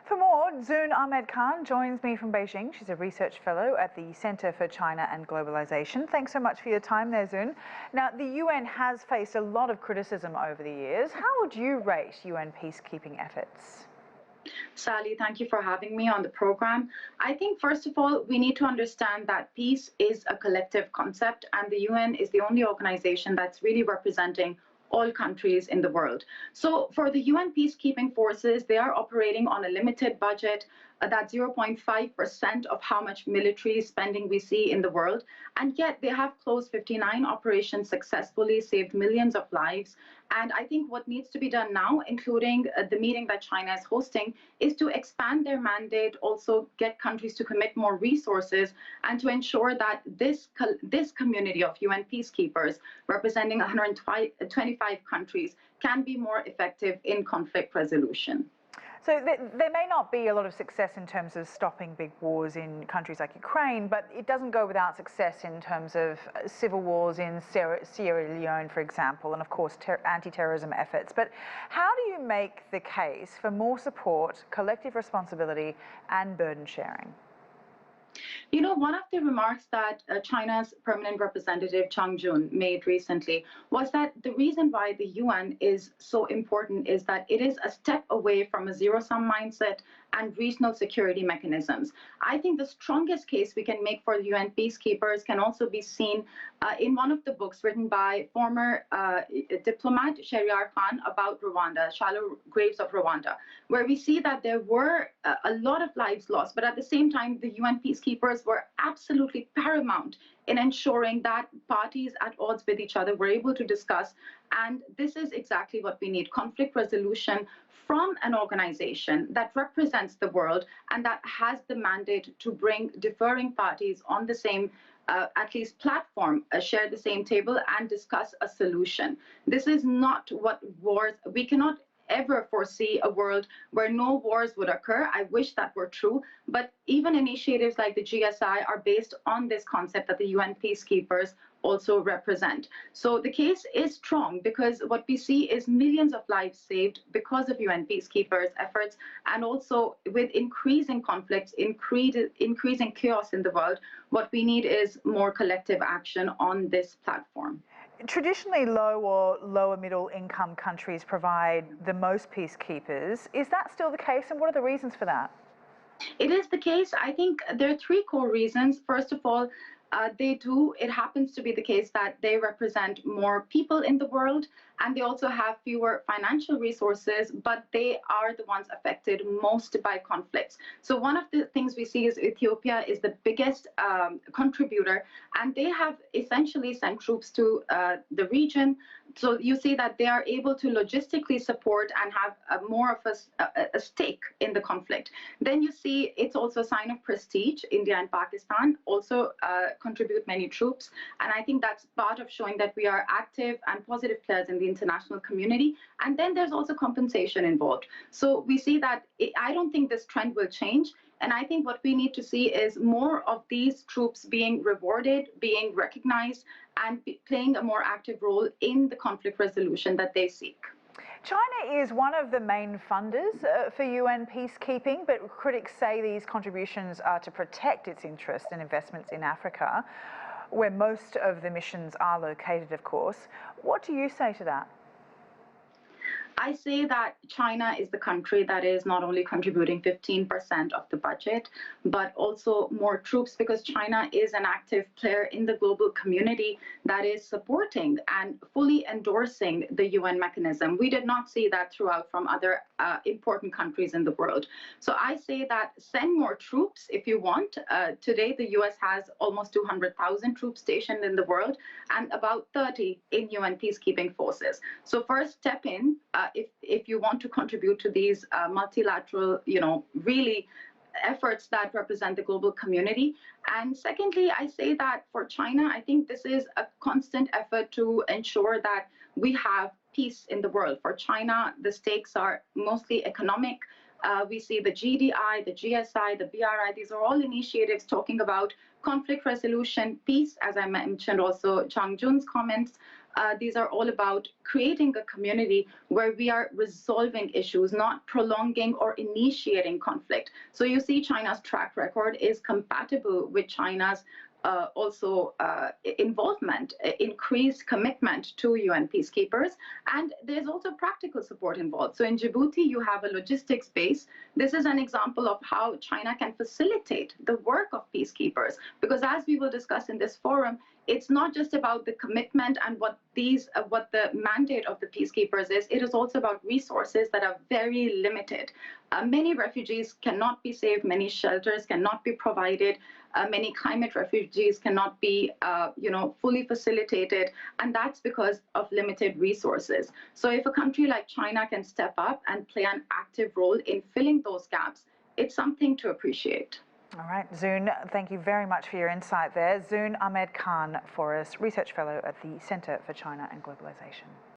For more, Zoon Ahmed Khan joins me from Beijing. She's a research fellow at the Center for China and Globalization. Thanks so much for your time there, Zoon. Now, the UN has faced a lot of criticism over the years. How would you rate UN peacekeeping efforts? Sally, thank you for having me on the program. I think, first of all, we need to understand that peace is a collective concept, and the UN is the only organization that's really representing all countries in the world. So for the UN peacekeeping forces, they are operating on a limited budget, that's 0.5% of how much military spending we see in the world. And yet they have closed 59 operations successfully, saved millions of lives. And I think what needs to be done now, including the meeting that China is hosting, is to expand their mandate, also get countries to commit more resources, and to ensure that this community of UN peacekeepers, representing 125 countries, can be more effective in conflict resolution. So there may not be a lot of success in terms of stopping big wars in countries like Ukraine, but it doesn't go without success in terms of civil wars in Sierra Leone, for example, and of course anti-terrorism efforts. But how do you make the case for more support, collective responsibility and burden sharing? You know, one of the remarks that China's permanent representative Chang Jun made recently was that the reason why the UN is so important is that it is a step away from a zero-sum mindset and regional security mechanisms. I think the strongest case we can make for the UN peacekeepers can also be seen in one of the books written by former diplomat Shahryar Khan about Rwanda, Shallow Graves of Rwanda, where we see that there were a lot of lives lost, but at the same time, the UN peacekeepers were absolutely paramount in ensuring that parties at odds with each other were able to discuss. And this is exactly what we need: conflict resolution from an organization that represents the world and that has the mandate to bring differing parties on the same at least platform, share the same table and discuss a solution. This is not what wars, we cannot ever foresee a world where no wars would occur. I wish that were true, but even initiatives like the GSI are based on this concept that the UN peacekeepers also represent. So the case is strong because what we see is millions of lives saved because of UN peacekeepers' efforts, and also with increasing conflicts, increasing chaos in the world, what we need is more collective action on this platform. Traditionally, low or lower middle income countries provide the most peacekeepers. Is that still the case, and what are the reasons for that? It is the case. I think there are three core reasons. First of all, it happens to be the case that they represent more people in the world, and they also have fewer financial resources, but they are the ones affected most by conflicts. So one of the things we see is Ethiopia is the biggest contributor, and they have essentially sent troops to the region. So you see that they are able to logistically support and have more of a stake in the conflict. Then you see it's also a sign of prestige. India and Pakistan also contribute many troops. And I think that's part of showing that we are active and positive players in the international community. And then there's also compensation involved. So we see that I don't think this trend will change. And I think what we need to see is more of these troops being rewarded, being recognized, and playing a more active role in the conflict resolution that they seek. China is one of the main funders for UN peacekeeping, but critics say these contributions are to protect its interests and investments in Africa, where most of the missions are located, of course. What do you say to that? I say that China is the country that is not only contributing 15% of the budget, but also more troops, because China is an active player in the global community that is supporting and fully endorsing the UN mechanism. We did not see that throughout from other important countries in the world. So I say that send more troops if you want. Today, the US has almost 200,000 troops stationed in the world and about 30 in UN peacekeeping forces. So first, step in. If you want to contribute to these multilateral, really efforts that represent the global community. And secondly, I say that for China, I think this is a constant effort to ensure that we have peace in the world. For China, the stakes are mostly economic. We see the GDI, the GSI, the BRI. These are all initiatives talking about conflict resolution, peace, as I mentioned also Chang Jun's comments, These are all about creating a community where we are resolving issues, not prolonging or initiating conflict. So you see China's track record is compatible with China's also involvement, increased commitment to UN peacekeepers, and there's also practical support involved. So in Djibouti, you have a logistics base. This is an example of how China can facilitate the work of peacekeepers, because as we will discuss in this forum, it's not just about the commitment and what the mandate of the peacekeepers is. It is also about resources that are very limited. Many refugees cannot be saved. Many shelters cannot be provided. Many climate refugees cannot be, fully facilitated, and that's because of limited resources. So if a country like China can step up and play an active role in filling those gaps, it's something to appreciate. All right, Zoon, thank you very much for your insight there. Zoon Ahmed Khan, Research Fellow at the Center for China and Globalization.